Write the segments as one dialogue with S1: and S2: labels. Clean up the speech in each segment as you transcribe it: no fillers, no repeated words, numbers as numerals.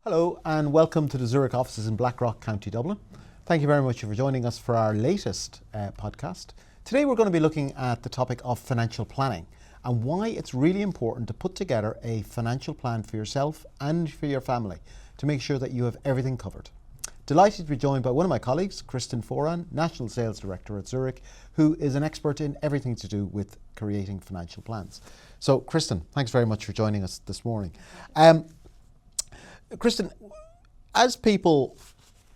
S1: Hello and welcome to the Zurich offices in Blackrock, County Dublin. Thank you very much for joining us for our latest podcast. Today we're going to be looking at the topic of financial planning and why it's really important to put together a financial plan for yourself and for your family to make sure that you have everything covered. Delighted to be joined by one of my colleagues, Kristen Foran, National Sales Director at Zurich, who is an expert in everything to do with creating financial plans. So Kristen, thanks very much for joining us this morning. Kristen, as people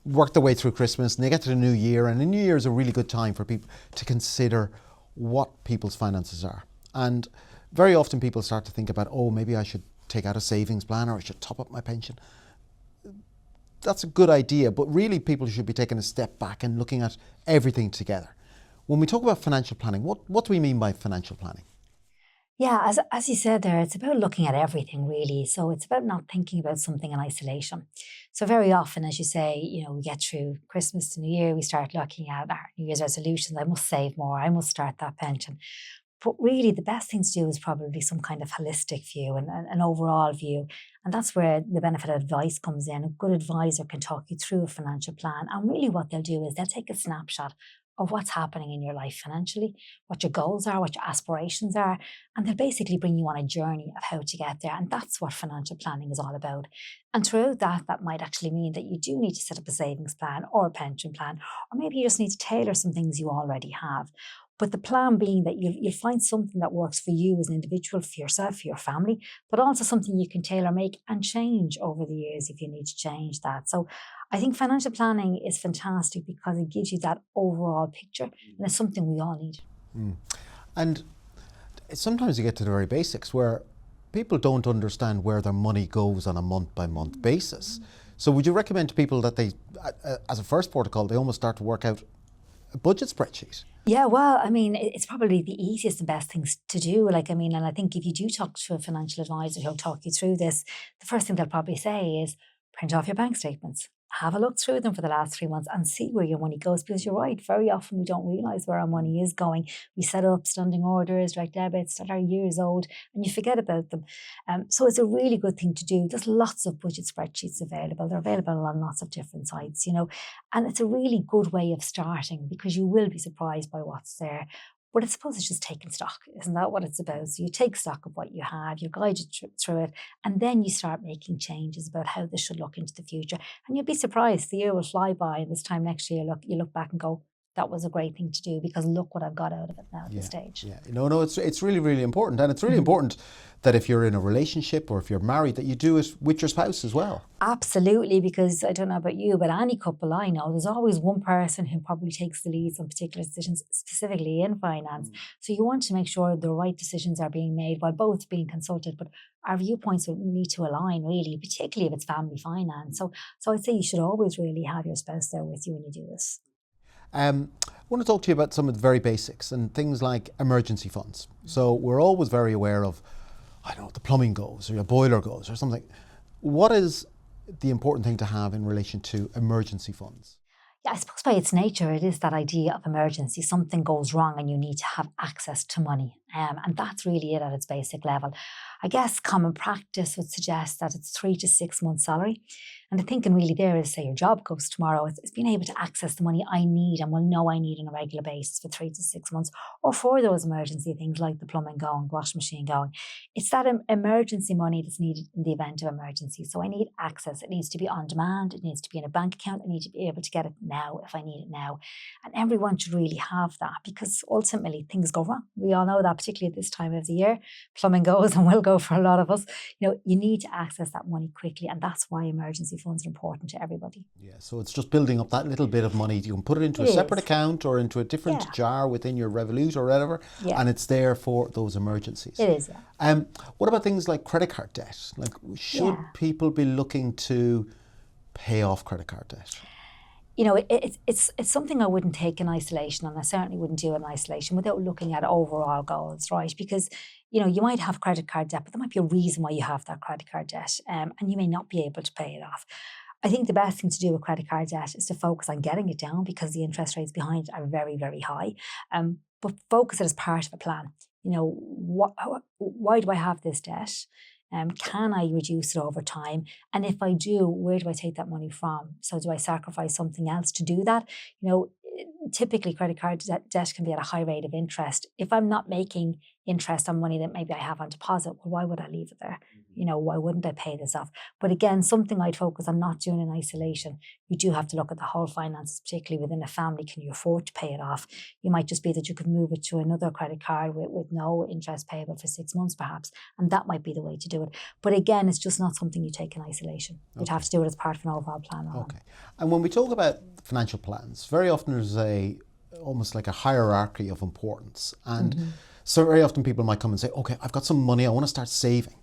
S1: work their way through Christmas and they get to the new year, and the new year is a really good time for people to consider what people's finances are. And very often people start to think about, oh, maybe I should take out a savings plan or I should top up my pension. That's a good idea, but really people should be taking a step back and looking at everything together. When we talk about financial planning, what do we mean by financial planning?
S2: Yeah, as you said there, it's about looking at everything really. So it's about not thinking about something in isolation. So very often, as you say, we get through Christmas to New Year, we start looking at our New Year's resolutions. I must save more. I must start that pension. But really, the best thing to do is probably some kind of holistic view and an overall view. And that's where the benefit of advice comes in. A good advisor can talk you through a financial plan. And really what they'll do is they'll take a snapshot of what's happening in your life financially, what your goals are, what your aspirations are, and they'll basically bring you on a journey of how to get there. And that's what financial planning is all about. And throughout that might actually mean that you do need to set up a savings plan or a pension plan, or maybe you just need to tailor some things you already have. But the plan being that you'll find something that works for you as an individual, for yourself, for your family, but also something you can tailor make and change over the years if you need to change that. So I think financial planning is fantastic because it gives you that overall picture, and it's something we all need.
S1: And sometimes you get to the very basics where people don't understand where their money goes on a month-by-month basis. So would you recommend to people that they, as a first protocol, they almost start to work out a budget spreadsheet?
S2: Yeah, well, I mean, it's probably the easiest and best things to do. And I think if you do talk to a financial advisor who'll talk you through this, the first thing they'll probably say is print off your bank statements. Have a look through them for the last 3 months and see where your money goes, because you're right, very often we don't realise where our money is going. We set up standing orders, direct debits that are years old, and you forget about them. So it's a really good thing to do. There's lots of budget spreadsheets available. They're available on lots of different sites, and it's a really good way of starting because you will be surprised by what's there. But I suppose it's just taking stock. Isn't that what it's about? So you take stock of what you have, you're guided through it, and then you start making changes about how this should look into the future. And you'll be surprised. The year will fly by, and this time next year, you look back and go, that was a great thing to do because look what I've got out of it now at this stage.
S1: Yeah, no, it's really, really important. And it's really important that if you're in a relationship or if you're married, that you do it with your spouse as well.
S2: Absolutely, because I don't know about you, but any couple I know, there's always one person who probably takes the lead on particular decisions, specifically in finance. So you want to make sure the right decisions are being made while both being consulted, but our viewpoints will need to align really, particularly if it's family finance. So I'd say you should always really have your spouse there with you when you do this.
S1: I want to talk to you about some of the very basics and things like emergency funds. So we're always very aware of, I don't know, the plumbing goes or your boiler goes or something. What is the important thing to have in relation to emergency funds?
S2: Yeah, I suppose by its nature, it is that idea of emergency. Something goes wrong and you need to have access to money. And that's really it at its basic level. I guess common practice would suggest that it's 3 to 6 months' salary. And the thinking really there is, say your job goes tomorrow, it's being able to access the money I need and will know I need on a regular basis for 3 to 6 months, or for those emergency things like the plumbing going, washing machine going. It's that emergency money that's needed in the event of emergency. So I need access. It needs to be on demand. It needs to be in a bank account. I need to be able to get it now if I need it now. And everyone should really have that because ultimately things go wrong. We all know that, particularly at this time of the year. Plumbing goes and will go for a lot of us. You need to access that money quickly, and that's why emergency funds are important to everybody.
S1: Yeah, so it's just building up that little bit of money. You can put it into a separate account or into a different jar within your Revolut or whatever, and it's there for those emergencies.
S2: It is, yeah.
S1: What about things like credit card debt? Like, should people be looking to pay off credit card debt?
S2: It's something I wouldn't take in isolation, and I certainly wouldn't do it in isolation without looking at overall goals, right? Because, you might have credit card debt, but there might be a reason why you have that credit card debt, and you may not be able to pay it off. I think the best thing to do with credit card debt is to focus on getting it down because the interest rates behind it are very, very high. But focus it as part of a plan. Why do I have this debt? Can I reduce it over time? And if I do, where do I take that money from? So do I sacrifice something else to do that? Typically credit card debt can be at a high rate of interest. If I'm not making interest on money that maybe I have on deposit, well, why would I leave it there? Why wouldn't I pay this off? But again, something I'd focus on not doing in isolation. You do have to look at the whole finances, particularly within a family. Can you afford to pay it off? You might just be that you could move it to another credit card with no interest payable for 6 months perhaps. And that might be the way to do it. But again, it's just not something you take in isolation. You'd have to do it as part of an overall plan.
S1: Okay. And when we talk about financial plans, very often there's almost like a hierarchy of importance. And so very often people might come and say, okay, I've got some money, I want to start saving.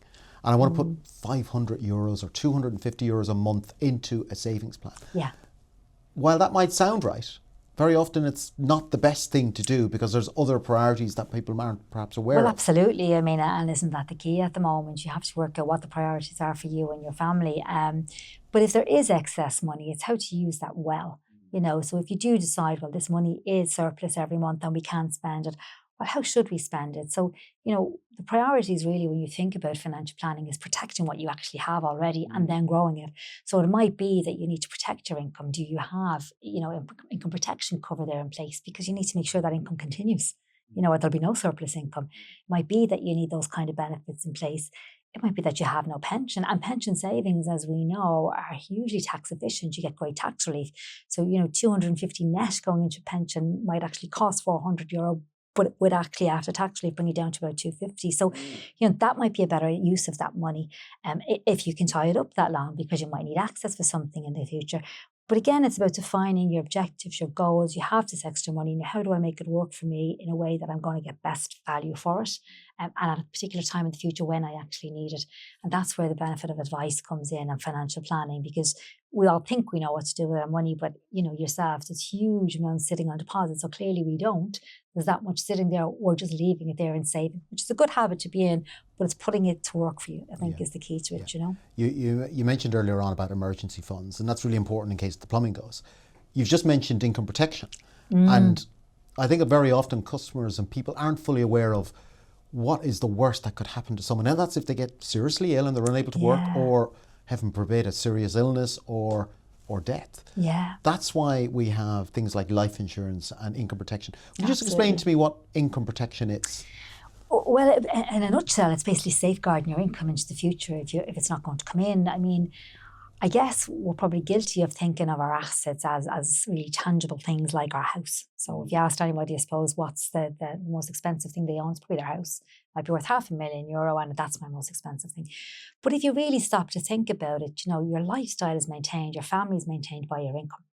S1: And I want to put 500 euros or 250 euros a month into a savings plan.
S2: Yeah.
S1: While that might sound right, very often it's not the best thing to do because there's other priorities that people aren't perhaps aware of.
S2: Well, absolutely. I mean, and isn't that the key at the moment? You have to work out what the priorities are for you and your family. But if there is excess money, it's how to use that well. So if you do decide, well, this money is surplus every month and we can't spend it, well, how should we spend it? So, the priorities really when you think about financial planning is protecting what you actually have already and then growing it. So it might be that you need to protect your income. Do you have, income protection cover there in place? Because you need to make sure that income continues, or there'll be no surplus income. It might be that you need those kind of benefits in place. It might be that you have no pension, and pension savings, as we know, are hugely tax efficient. You get great tax relief. So, 250 net going into pension might actually cost €400, but it would actually, after tax relief, bring you down to about 250. So, that might be a better use of that money if you can tie it up that long, because you might need access for something in the future. But again, it's about defining your objectives, your goals. You have this extra money. Now, how do I make it work for me in a way that I'm going to get best value for it? And at a particular time in the future when I actually need it. And that's where the benefit of advice comes in and financial planning, because we all think we know what to do with our money, but yourselves, there's huge amounts sitting on deposit. So clearly we don't. There's that much sitting there. We're just leaving it there and saving, which is a good habit to be in, but it's putting it to work for you, I think is the key to it,
S1: You mentioned earlier on about emergency funds, and that's really important in case the plumbing goes. You've just mentioned income protection. And I think that very often customers and people aren't fully aware of what is the worst that could happen to someone. Now that's if they get seriously ill and they're unable to work, or heaven forbid a serious illness or death.
S2: Yeah.
S1: That's why we have things like life insurance and income protection. Would you just explain to me what income protection is?
S2: Well, in a nutshell, it's basically safeguarding your income into the future if it's not going to come in. I mean, I guess we're probably guilty of thinking of our assets as really tangible things like our house. So if you asked anybody, I suppose, what's the most expensive thing they own, it's probably their house. It might be worth €500,000 and that's my most expensive thing. But if you really stop to think about it, your lifestyle is maintained, your family is maintained by your income.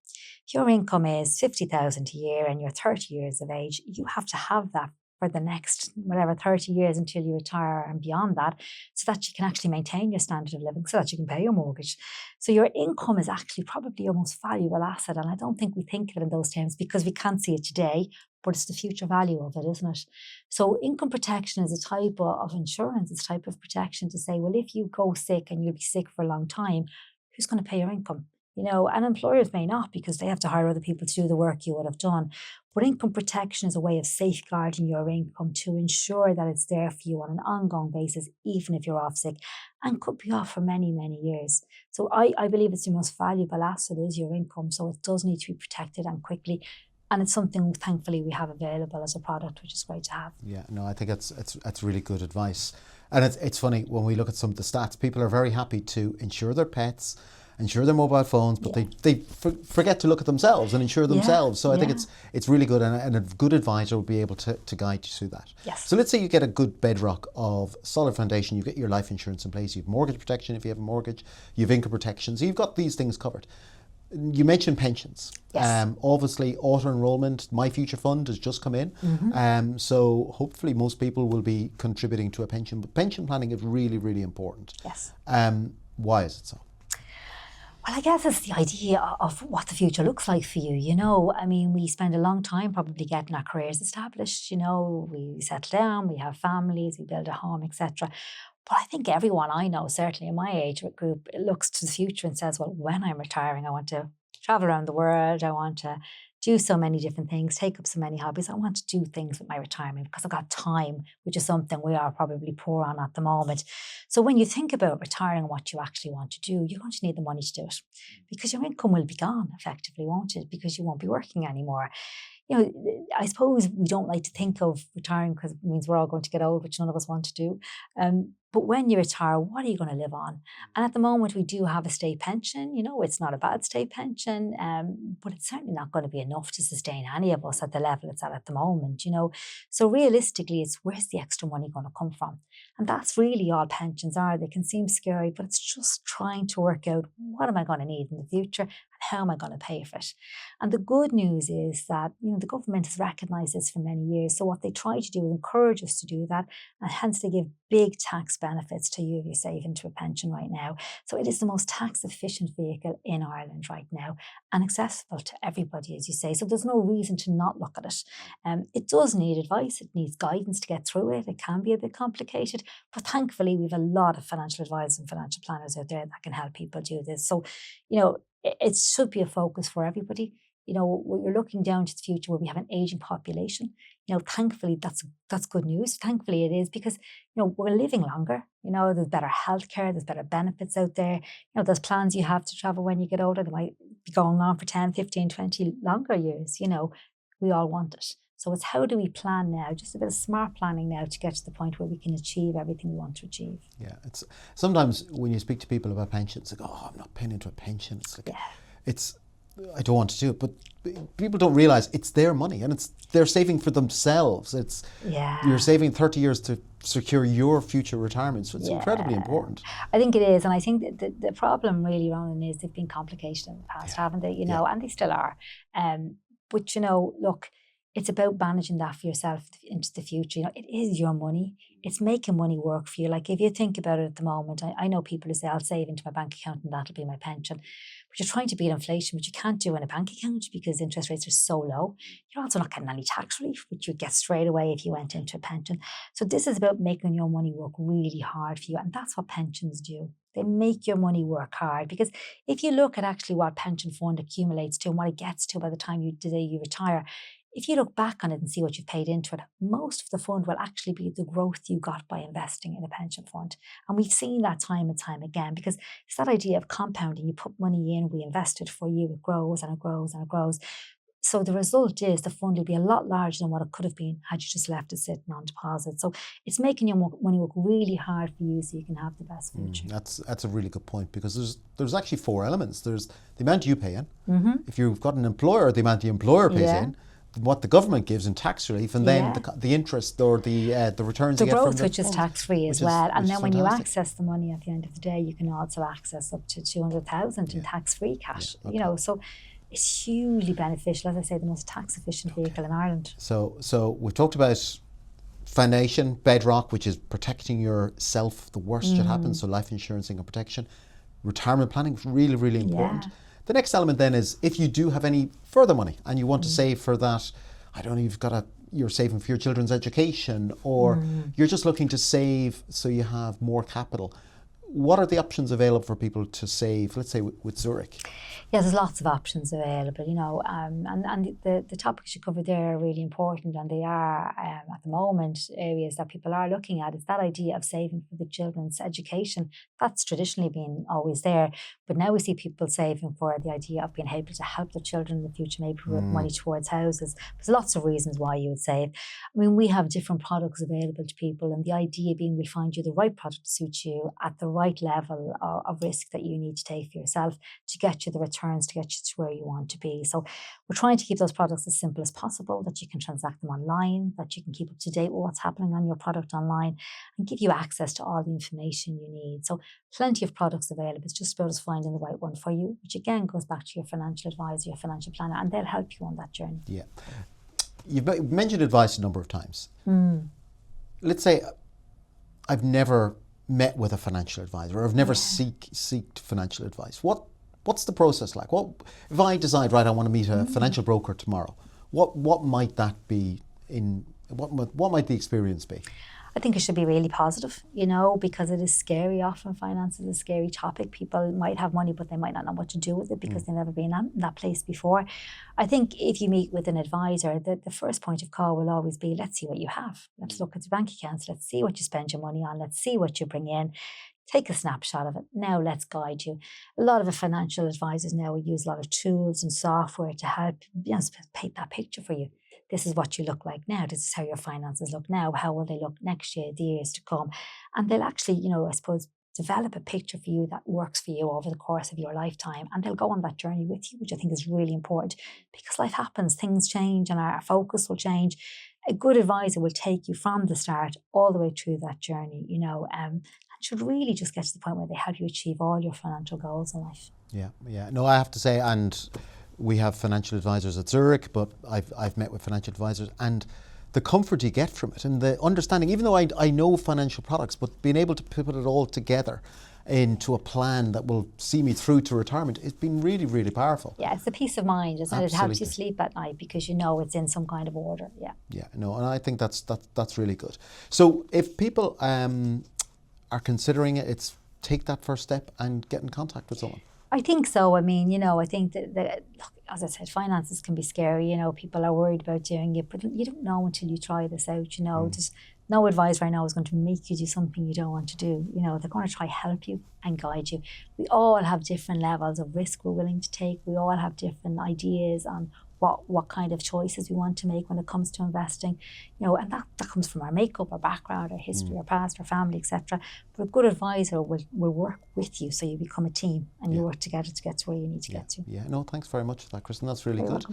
S2: If your income is 50,000 a year and you're 30 years of age, you have to have that for the next, 30 years until you retire and beyond that, so that you can actually maintain your standard of living, so that you can pay your mortgage. So your income is actually probably your most valuable asset. And I don't think we think of it in those terms because we can't see it today, but it's the future value of it, isn't it? So income protection is a type of insurance, it's a type of protection to say, well, if you go sick and you'll be sick for a long time, who's going to pay your income? And employers may not, because they have to hire other people to do the work you would have done. But income protection is a way of safeguarding your income to ensure that it's there for you on an ongoing basis, even if you're off sick, and could be off for many, many years. So I believe it's your most valuable asset is your income. So it does need to be protected and quickly. And it's something, thankfully, we have available as a product, which is great to have.
S1: Yeah, no, I think it's really good advice. And it's funny, when we look at some of the stats, people are very happy to insure their pets, insure their mobile phones, but they forget to look at themselves and insure themselves. So I think it's really good, and a good advisor will be able to guide you through that.
S2: Yes.
S1: So let's say you get a good bedrock of solid foundation, you get your life insurance in place, you have mortgage protection if you have a mortgage, you have income protection, so you've got these things covered. You mentioned pensions.
S2: Yes.
S1: Obviously, auto-enrollment, My Future Fund has just come in. So hopefully most people will be contributing to a pension. But pension planning is really, really important.
S2: Yes.
S1: Why is it so?
S2: Well, I guess it's the idea of what the future looks like for you. I mean, we spend a long time probably getting our careers established. We settle down, we have families, we build a home, etc. But I think everyone I know, certainly in my age group, looks to the future and says, well, when I'm retiring, I want to travel around the world. I want to do so many different things, take up so many hobbies. I want to do things with my retirement because I've got time, which is something we are probably poor on at the moment. So when you think about retiring and what you actually want to do, you're going to need the money to do it because your income will be gone effectively, won't it? Because you won't be working anymore. I suppose we don't like to think of retiring because it means we're all going to get old, which none of us want to do. But when you retire, what are you going to live on? And at the moment, we do have a state pension. It's not a bad state pension, but it's certainly not going to be enough to sustain any of us at the level it's at the moment. So realistically, it's where's the extra money going to come from? And that's really all pensions are. They can seem scary, but it's just trying to work out what am I going to need in the future and how am I going to pay for it? And the good news is that the government has recognised this for many years. So what they try to do is encourage us to do that, and hence they give big tax benefits to you if you save into a pension right now. So it is the most tax efficient vehicle in Ireland right now and accessible to everybody, as you say. So there's no reason to not look at it. It does need advice. It needs guidance to get through it. It can be a bit complicated, but thankfully we have a lot of financial advisors and financial planners out there that can help people do this. So, it should be a focus for everybody. We're looking down to the future where we have an aging population. Thankfully, that's good news. Thankfully, it is because, we're living longer. There's better healthcare, there's better benefits out there. There's plans you have to travel when you get older. They might be going on for 10, 15, 20 longer years. We all want it. So it's how do we plan now, just a bit of smart planning now to get to the point where we can achieve everything we want to achieve.
S1: Yeah, it's sometimes when you speak to people about pensions, it's like, oh, I'm not paying into a pension. It's like, I don't want to do it, but people don't realise it's their money and they're saving for themselves. You're saving 30 years to secure your future retirement, so it's incredibly important.
S2: I think it is, and I think that the problem really, Ronan, is they've been complicated in the past, haven't they? And they still are. But look, it's about managing that for yourself into the future. It is your money. It's making money work for you. Like if you think about it at the moment, I know people who say, I'll save into my bank account and that'll be my pension. But you're trying to beat inflation, which you can't do in a bank account because interest rates are so low. You're also not getting any tax relief, which you'd get straight away if you went into a pension. So this is about making your money work really hard for you. And that's what pensions do. They make your money work hard, because if you look at actually what pension fund accumulates to and what it gets to by the time the day you retire, if you look back on it and see what you've paid into it, most of the fund will actually be the growth you got by investing in a pension fund. And we've seen that time and time again, because it's that idea of compounding. You put money in, we invest it for you, it grows and it grows and it grows. So the result is the fund will be a lot larger than what it could have been had you just left it sitting on deposit. So it's making your money work really hard for you so you can have the best future.
S1: That's a really good point, because there's actually four elements. There's the amount you pay in. If you've got an employer, the amount the employer pays in, what the government gives in tax relief, and then the interest or the returns you get from the
S2: growth, which is tax-free as well. And then when you access the money at the end of the day, you can also access up to 200,000 in tax-free cash. So it's hugely beneficial. As I say, the most tax-efficient vehicle in Ireland.
S1: So we've talked about foundation, bedrock, which is protecting yourself the worst that happens. So life insurance, income protection, retirement planning is really, really important. The next element then is if you do have any further money and you want to save for that, I don't know, you're saving for your children's education, or you're just looking to save so you have more capital. What are the options available for people to save, let's say with Zurich?
S2: Yeah, there's lots of options available, and the topics you covered there are really important, and they are, at the moment, areas that people are looking at. It's that idea of saving for the children's education. That's traditionally been always there, but now we see people saving for the idea of being able to help their children in the future, maybe with money towards houses. There's lots of reasons why you would save. I mean, we have different products available to people, and the idea being we'll find you the right product to suit you at the right level of risk that you need to take for yourself to get you the returns, to get you to where you want to be. So we're trying to keep those products as simple as possible, that you can transact them online, that you can keep up to date with what's happening on your product online, and give you access to all the information you need. So plenty of products available. It's just about us finding the right one for you, which again goes back to your financial advisor, your financial planner, and they'll help you on that journey. Yeah.
S1: You've mentioned advice a number of times. Let's say I've never met with a financial advisor, or I've never seeked financial advice. What's the process like? What if I decide, right, I want to meet a financial broker tomorrow? What might that be what might the experience be?
S2: I think it should be really positive, because it is scary. Often finance is a scary topic. People might have money, but they might not know what to do with it because they've never been in that place before. I think if you meet with an advisor, the first point of call will always be, let's see what you have. Let's look at the bank accounts. Let's see what you spend your money on. Let's see what you bring in. Take a snapshot of it. Now let's guide you. A lot of the financial advisors now will use a lot of tools and software to help paint that picture for you. This is what you look like now. This is how your finances look now. How will they look next year, the years to come? And they'll actually, I suppose, develop a picture for you that works for you over the course of your lifetime. And they'll go on that journey with you, which I think is really important because life happens, things change, and our focus will change. A good advisor will take you from the start all the way through that journey, and should really just get to the point where they help you achieve all your financial goals in life.
S1: Yeah. No, I have to say, and we have financial advisors at Zurich, but I've met with financial advisors, and the comfort you get from it and the understanding, even though I know financial products, but being able to put it all together into a plan that will see me through to retirement, it's been really, really powerful.
S2: Yeah, it's a peace of mind, isn't it? It helps you sleep at night because it's in some kind of order.
S1: Yeah, no, and I think that's really good. So if people are considering it, it's take that first step and get in contact with someone.
S2: I think so. I mean, I think that look, as I said, finances can be scary. People are worried about doing it, but you don't know until you try this out. There's no advice right now is going to make you do something you don't want to do. They're going to try help you and guide you. We all have different levels of risk we're willing to take. We all have different ideas on what kind of choices we want to make when it comes to investing, and that comes from our makeup, our background, our history, our past, our family, etc. But a good advisor will work with you, so you become a team and you work together to get to where you need to get to.
S1: Yeah, no, thanks very much for that, Kristen. That's really
S2: You're
S1: good.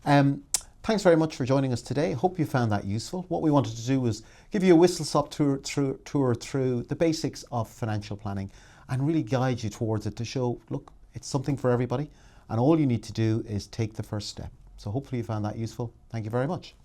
S2: welcome.
S1: Thanks very much for joining us today. Hope you found that useful. What we wanted to do was give you a whistle-stop tour through the basics of financial planning and really guide you towards it to show, look, it's something for everybody, and all you need to do is take the first step. So hopefully you found that useful. Thank you very much.